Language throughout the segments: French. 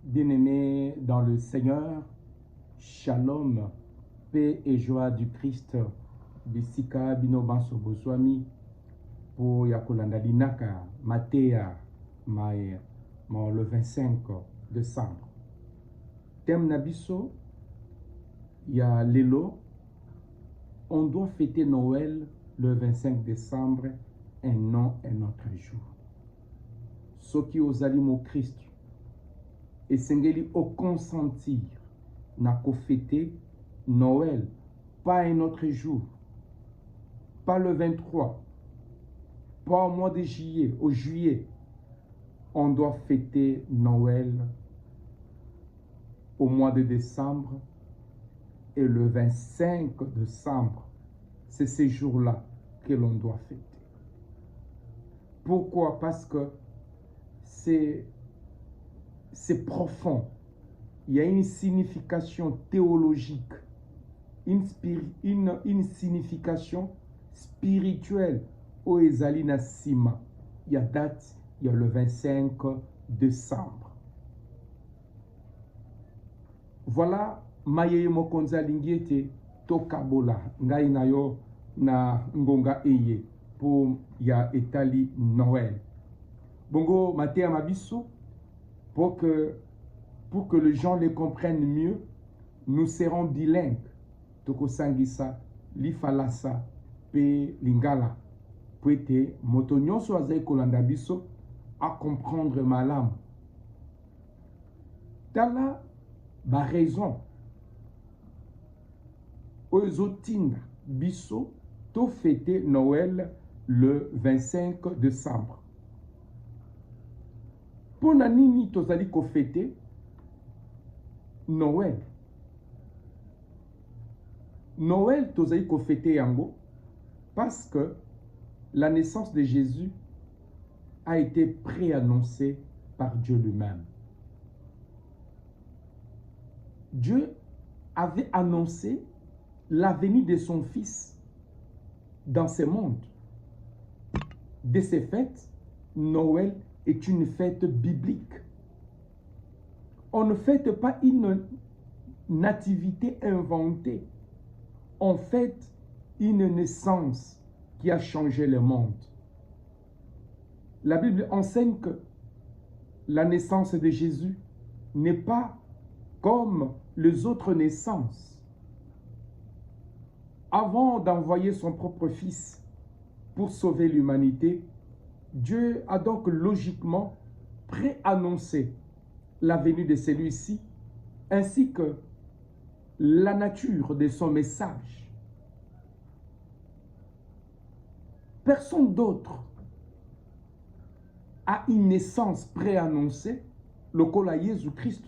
Bien-aimés dans le Seigneur, Shalom, paix et joie du Christ, Bisika bino banso bozwami, pour yakolanda linaka, Matéa, le 25 décembre. Thème nabiso, ya lelo, on doit fêter Noël le 25 décembre, un non un autre jour. Soki ozali mo Christ, et sengeli au consentir na ko fêter Noël, pas un autre jour, pas le 23, pas au mois de juillet, au juillet. On doit fêter Noël au mois de décembre et le 25 décembre. C'est ces jours-là que l'on doit fêter. Pourquoi? Parce que c'est profond. Il y a une signification théologique, une signification spirituelle au Ezalina Sima. Il y a date, il y a le 25 décembre. Voilà, Maye Mokonza Lingiete, Tokabola, Ngai Nayo, na Ngonga Eye, pour ya Etali Noël. Bongo, Matéa Mabiso, pour que les gens les comprennent mieux, nous serons bilingues. Toko Sangisa, Lifalasa, Pe Lingala. Puete, Motonyon Soazei Kolandabiso, à comprendre ma lame. Tala, ba raison. Ozotinda, Biso, to fêter Noël le 25 décembre. Pour nini tozali ko fêter Noël. Noël tozali ko fêter yango parce que la naissance de Jésus a été préannoncée par Dieu lui-même. Dieu avait annoncé la venue de son Fils dans ce monde. De ces fêtes, Noël est une fête biblique. On ne fête pas une nativité inventée. On fête une naissance qui a changé le monde. La Bible enseigne que la naissance de Jésus n'est pas comme les autres naissances. Avant d'envoyer son propre Fils pour sauver l'humanité, Dieu a donc logiquement préannoncé la venue de celui-ci, ainsi que la nature de son message. Personne d'autre a une naissance préannoncée, le kola Jésus-Christ.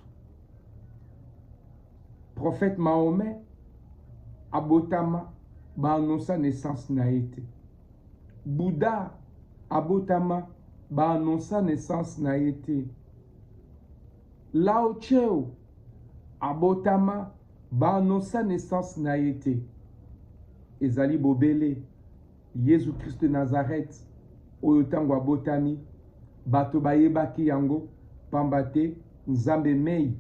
Prophète Mahomet, Abotama, ba annonça naissance na été. Bouddha, Abotama, ba annonça naissance na été. Lao Tcheo, Abotama, ba annonça naissance na été. Ezali Bobele, Jésus-Christ de Nazareth, Oyotango Abotami, Bato Bayebaki yango, Pambate, Nzambe Mei,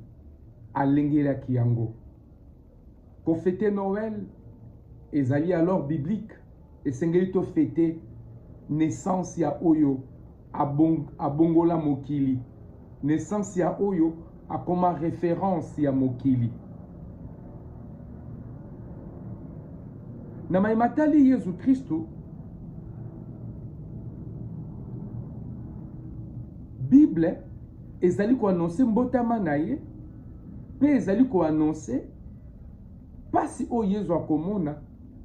Alengela Kiyango. Pour fêter Noël, ezali alors biblique, et sengeli to fêter naissance ya oyo, abongola mokili. Naissance ya oyo, a comme référence ya mokili. Na maimatali Yesu Kristo, Bible, ezali ko annoncer mbotama na ye, pe ezali ko annoncer pasi o Yesu akomona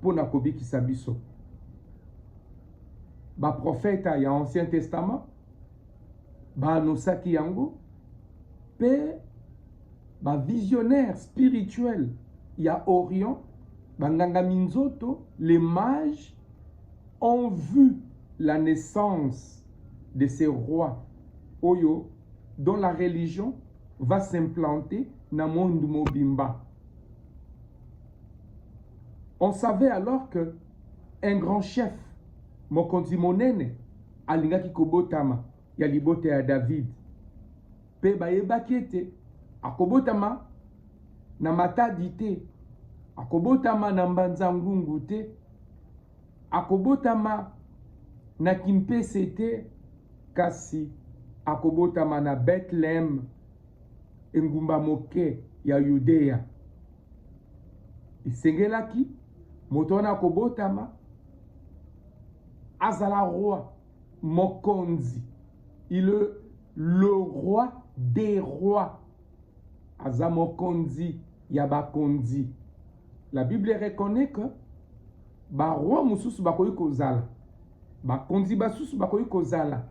pona kobikisa biso. Ba prophète ya Ancien Testament, ba annosaki yango, pe ba visionnaire spirituel ya Orient, ba nganga minzoto, les mages ont vu la naissance de ces rois oyo dont la religion va s'implanter na monde mobimba. On savait alors que un grand chef, Mokonzi Monene, alingaki kobotama, ya libote ya David. Pe bayebaki ete akobotama na matadi te, akobotama na mbanza ngungu te, akobotama na kimpese te, kasi akobotama na Bethlehem, engumba moke ya Yudea. Isengelaki moto wana akobotama azala roi mokonzi, il est le roi des rois, aza mokonzi ya bakonzi. La Bible reconnaît que ba roi mususu bakoyi kozala, bakonzi basusu bakoyi kozala,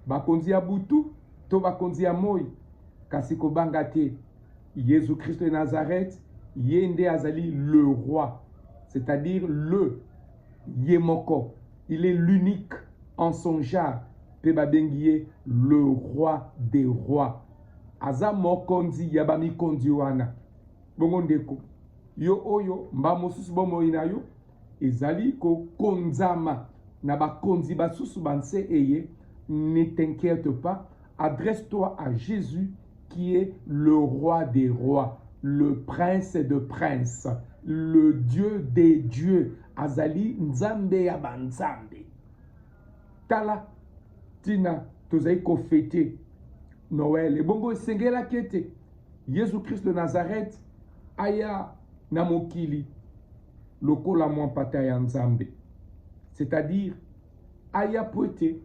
bakonzi ya butu to bakonzi ya moi, kasi kobanga te Jésus Christ de Nazareth, yende azali le roi, c'est-à-dire le Yemoko. Il est l'unique en son genre. Pe babengiye le roi des rois. Aza mokonzi yabami kondi wana. Bongo ndeko. Yo oyo mba mosusu bomo inayo ezali ko konzama na bakonzi basusu banse eye. Ne t'inquiète pas, adresse-toi à Jésus qui est le roi des rois, le prince de princes, le Dieu des dieux, azali nzambe ya banzambe. Tala tina tozai ko fêter Noël. Et bongo sengela kete Jésus Christ de Nazareth aya na mokili lokola mwampata ya nzambe. C'est-à-dire aya pote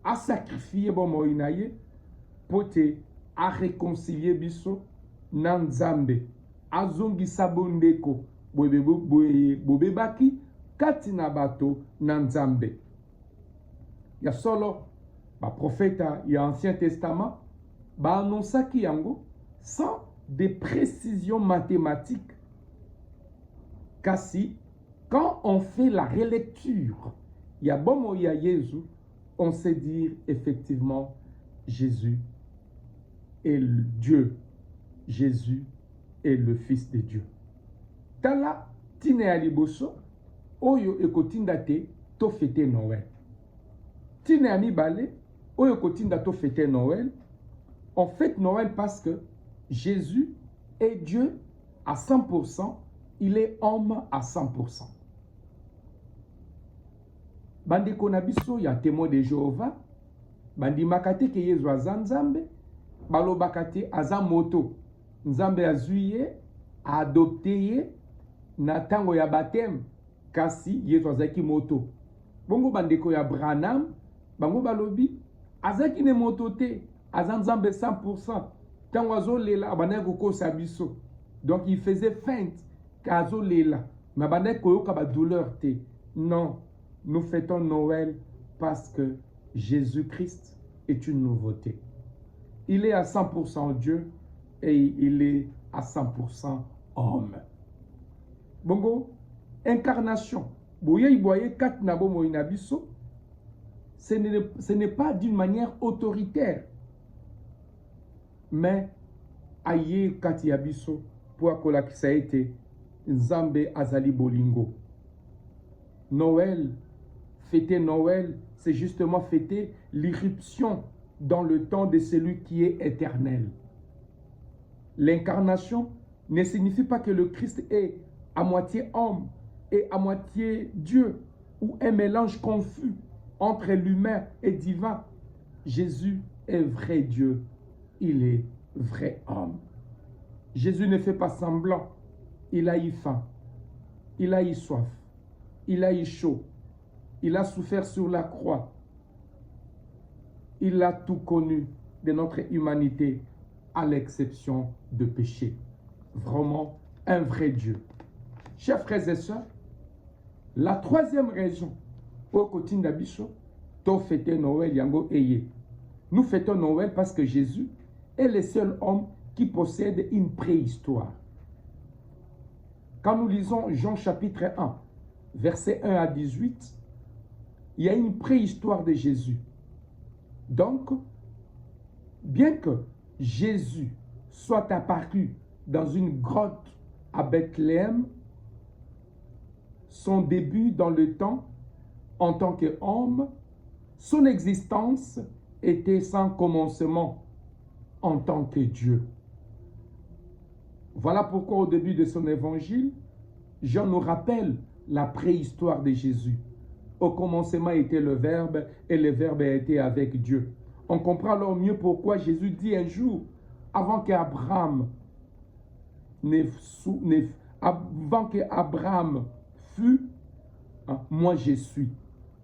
a sacrifié bon moinaye pote a réconcilier biso na nzambe, azongi sabondeko bobebaki kati na bato na nzambe. Ya solo ba profeta ya Ancien Testament ba annonsaki yango sans des précisions mathématiques. Kasi quand on fait la relecture ya bomo ya Jésus, on sait dire effectivement Jésus est le Dieu. Jésus est le Fils de Dieu. Tala tine ya liboso oyo ekotinda te to fêter Noël. Tine ya mibale oyo ekotinda to fêter Noël. On fête Noël parce que Jésus est Dieu à 100%, il est homme à 100%. Bandeko na biso ya témoin de Jéhovah, bandi makate ke Yesu aza nzambe, balobaka te aza moto. Nzambe azuye, adopté ye, na tango ya baptême, kasi Yesu azaki moto. Bongo bandeko ya Branham, bango balobi, azaki ne moto te, aza nzambe 100%. Tango azo lela, abandaki kokosa biso. Donc il faisait feinte, kazo lela, mais abandaki koyoka ba douleur te. Non. Nous fêtons Noël parce que Jésus-Christ est une nouveauté. Il est à 100% Dieu et il est à 100% homme. Bongo, incarnation. Ce n'est pas d'une manière autoritaire. Mais aye kati yabiso pour akola kisaete nzambe azali bolingo. Noël, fêter Noël, c'est justement fêter l'irruption dans le temps de celui qui est éternel. L'incarnation ne signifie pas que le Christ est à moitié homme et à moitié Dieu, ou un mélange confus entre l'humain et divin. Jésus est vrai Dieu, il est vrai homme. Jésus ne fait pas semblant, il a eu faim, il a eu soif, il a eu chaud, il a souffert sur la croix, il a tout connu de notre humanité à l'exception de péché. Vraiment un vrai Dieu. Chers frères et sœurs, la troisième raison pour côté d'Abicho, to fêter Noël yango eye. Nous fêtons Noël parce que Jésus est le seul homme qui possède une préhistoire. Quand nous lisons Jean chapitre 1, versets 1 à 18, il y a une préhistoire de Jésus. Donc, bien que Jésus soit apparu dans une grotte à Bethléem, son début dans le temps en tant qu'homme, son existence était sans commencement en tant que Dieu. Voilà pourquoi au début de son évangile, Jean nous rappelle la préhistoire de Jésus. Au commencement était le Verbe et le Verbe était avec Dieu. On comprend alors mieux pourquoi Jésus dit un jour, avant qu'Abraham fût, moi je suis.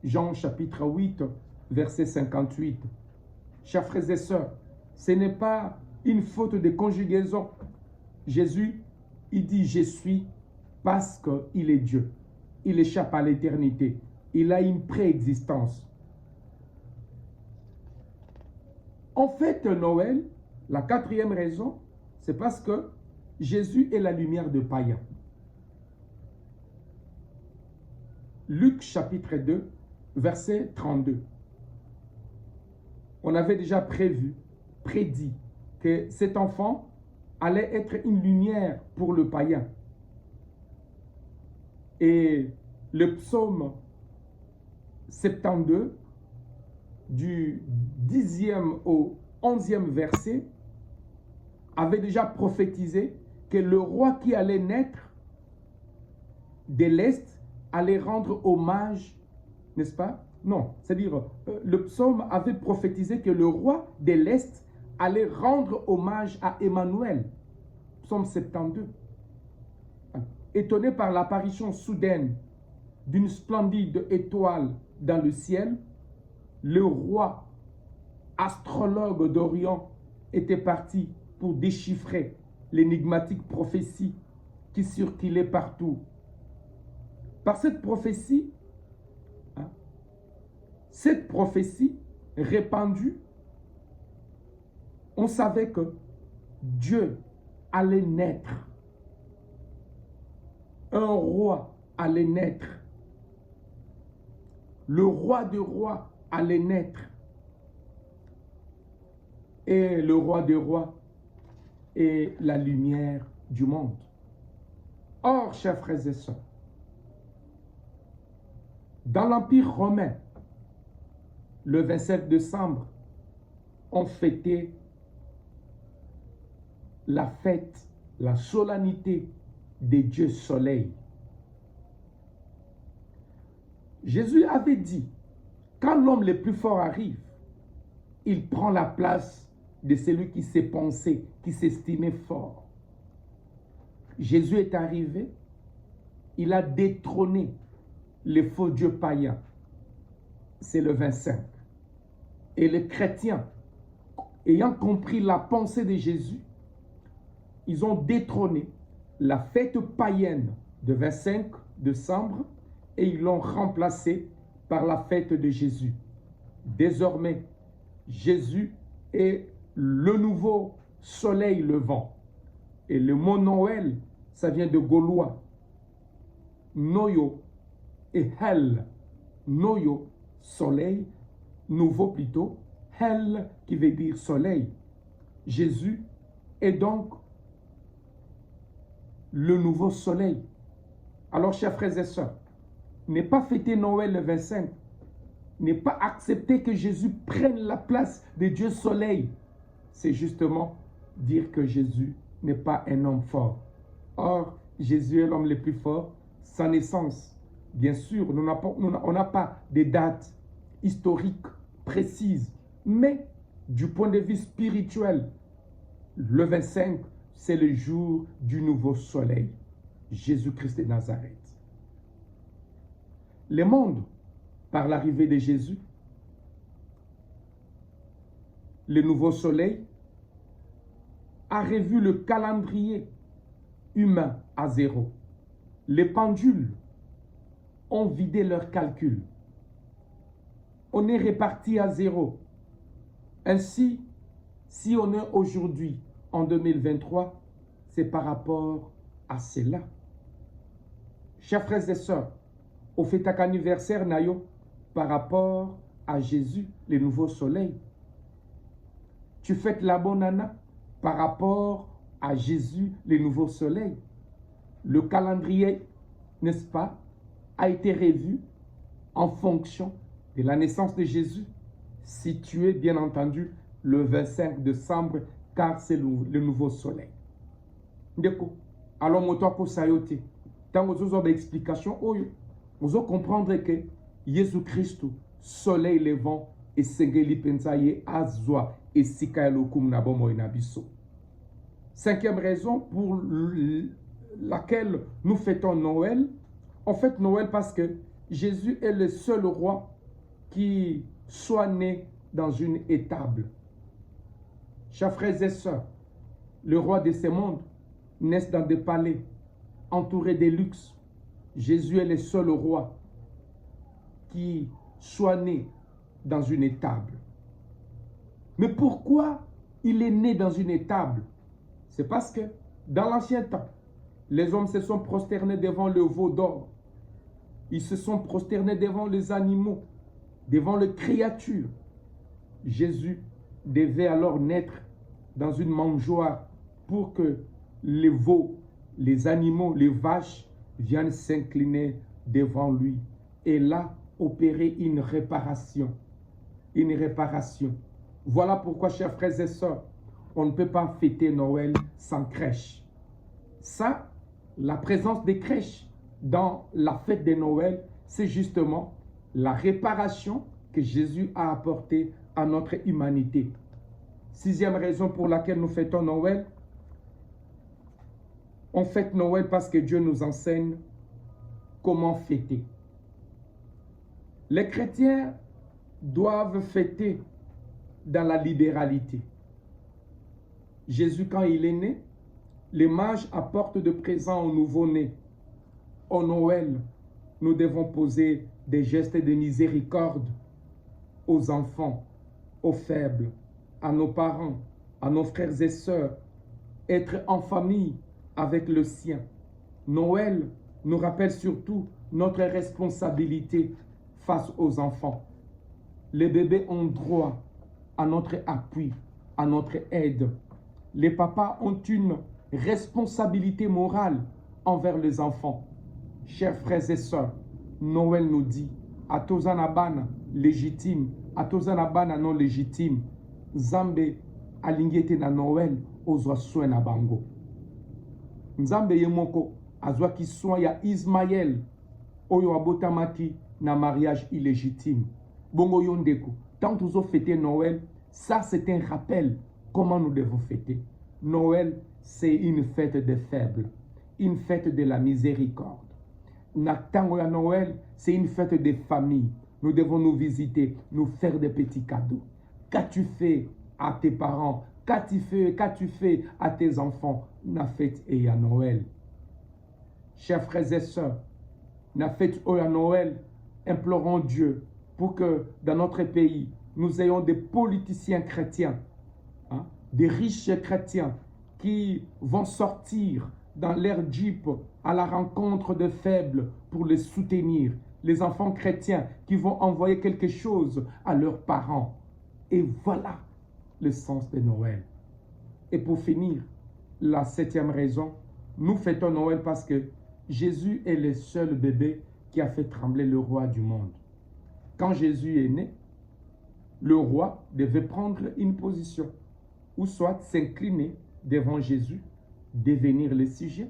Jean chapitre 8, verset 58. Chers frères et sœurs, ce n'est pas une faute de conjugaison. Jésus, il dit je suis parce qu'il est Dieu. Il échappe à l'éternité. Il a une préexistence. En fait, Noël, la quatrième raison, c'est parce que Jésus est la lumière de païens. Luc chapitre 2, verset 32. On avait déjà prédit que cet enfant allait être une lumière pour le païen. Et le psaume 72, du 10e au 11e verset, avait déjà prophétisé que le roi qui allait naître de l'Est allait rendre hommage, n'est-ce pas? Non, c'est-à-dire, le psaume avait prophétisé que le roi de l'Est allait rendre hommage à Emmanuel. Psaume 72. Étonné par l'apparition soudaine d'une splendide étoile dans le ciel, le roi astrologue d'Orient était parti pour déchiffrer l'énigmatique prophétie qui circulait partout. Par cette prophétie répandue, on savait que Dieu allait naître. Un roi allait naître. Le roi des rois allait naître. Et le roi des rois est la lumière du monde. Or, chers frères et sœurs, dans l'Empire romain, le 27 décembre, on fêtait la fête, la solennité des dieux soleil. Jésus avait dit, quand l'homme le plus fort arrive, il prend la place de celui qui s'est pensé, qui s'estimait fort. Jésus est arrivé, il a détrôné les faux dieux païens. C'est le 25. Et les chrétiens, ayant compris la pensée de Jésus, ils ont détrôné la fête païenne de 25 décembre et ils l'ont remplacée par la fête de Jésus. Désormais, Jésus est le nouveau soleil levant. Et le mot Noël, ça vient de gaulois. Noyo et Hel. Noyo, soleil, nouveau plutôt. Hel qui veut dire soleil. Jésus est donc le nouveau soleil. Alors, chers frères et sœurs, ne pas fêter Noël le 25, ne pas accepter que Jésus prenne la place de Dieu soleil, c'est justement dire que Jésus n'est pas un homme fort. Or, Jésus est l'homme le plus fort. Sa naissance, bien sûr, on n'a pas de dates historiques précises, mais du point de vue spirituel, le 25, c'est le jour du nouveau soleil, Jésus-Christ de Nazareth. Le monde, par l'arrivée de Jésus, le nouveau soleil, a revu le calendrier humain à zéro. Les pendules ont vidé leurs calculs. On est réparti à zéro. Ainsi, si on est aujourd'hui en 2023, c'est par rapport à cela. Chers frères et sœurs, au fêtak anniversaire nayo par rapport à Jésus, le nouveau soleil. Tu fêtes la bonne année par rapport à Jésus, le nouveau soleil. Le calendrier, n'est-ce pas, a été revu en fonction de la naissance de Jésus, situé bien entendu le 25 décembre, car c'est le nouveau soleil. ndeko alors moto akosa yo te ntango ozozwa baexplication oyo ozokomprendre ke Yesu Kristu soleil levant esengeli mpenza ye azwa esika ya lokumu na bomoi na biso. Cinquième raison pour laquelle nous fêtons Noël. On fête Noël parce que Jésus est le seul roi qui soit né dans une étable. Chers frères et sœurs, le roi de ce monde naît dans des palais, entouré de luxe. Jésus est le seul roi qui soit né dans une étable. Mais pourquoi il est né dans une étable? C'est parce que dans l'ancien temps, les hommes se sont prosternés devant le veau d'or. Ils se sont prosternés devant les animaux, devant les créatures. Jésus devait alors naître dans une mangeoire pour que les veaux, les animaux, les vaches viennent s'incliner devant lui. Et là, opérer une réparation. Une réparation. Voilà pourquoi, chers frères et sœurs, on ne peut pas fêter Noël sans crèche. Ça, la présence des crèches dans la fête de Noël, c'est justement la réparation que Jésus a apportée à notre humanité. Sixième raison pour laquelle nous fêtons Noël, on fête Noël parce que Dieu nous enseigne comment fêter. Les chrétiens doivent fêter dans la libéralité. Jésus, quand il est né, les mages apportent de présents au nouveau-né. Au Noël, nous devons poser des gestes de miséricorde aux enfants, aux faibles, à nos parents, à nos frères et sœurs, être en famille avec le sien. Noël nous rappelle surtout notre responsabilité face aux enfants. Les bébés ont droit à notre appui, à notre aide. Les papas ont une responsabilité morale envers les enfants. Chers frères et sœurs, Noël nous dit, à Tozanabana légitime, à Tozanabana non légitime, Nzambe alingete na Noël ozwa soin na bango. Nzambe yemoko azwa ki soin ya Ismaël oyo abotamaki na mariage illégitime. Bongo yondeko, tant que nous fêtons Noël, ça c'est un rappel comment nous devons fêter. Noël, c'est une fête des faibles, une fête de la miséricorde. Natango ya Noël, c'est une fête des familles. Nous devons nous visiter, nous faire des petits cadeaux. Qu'as-tu fait à tes parents? Qu'as-tu fait à tes enfants? Na fête et à Noël. Chers frères et sœurs, na fête et à Noël, implorons Dieu pour que dans notre pays, nous ayons des politiciens chrétiens, hein, des riches chrétiens qui vont sortir dans leur jeep à la rencontre de faibles pour les soutenir. Les enfants chrétiens qui vont envoyer quelque chose à leurs parents. Et voilà le sens de Noël. Et pour finir, la septième raison, nous fêtons Noël parce que Jésus est le seul bébé qui a fait trembler le roi du monde. Quand Jésus est né, le roi devait prendre une position, ou soit s'incliner devant Jésus, devenir le sujet.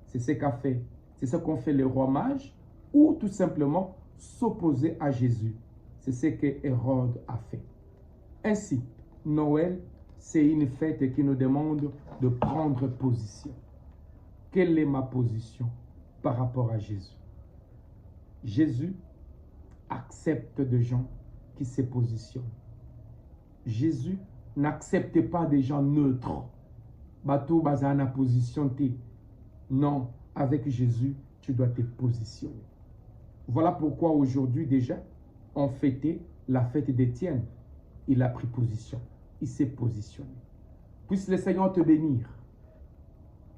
C'est ce qu'a fait, c'est ce qu'ont fait les rois mages, ou tout simplement s'opposer à Jésus. C'est ce que Hérode a fait. Ainsi, Noël, c'est une fête qui nous demande de prendre position. Quelle est ma position par rapport à Jésus? Jésus accepte des gens qui se positionnent. Jésus n'accepte pas des gens neutres. Bateau bazana position T. Non, avec Jésus, tu dois te positionner. Voilà pourquoi aujourd'hui déjà, on fêtait la fête d'Étienne. Il a pris position. Il s'est positionné. Puisse le Seigneur te bénir.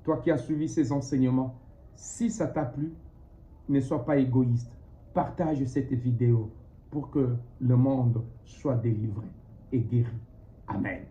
Toi qui as suivi ces enseignements, si ça t'a plu, ne sois pas égoïste. Partage cette vidéo pour que le monde soit délivré et guéri. Amen.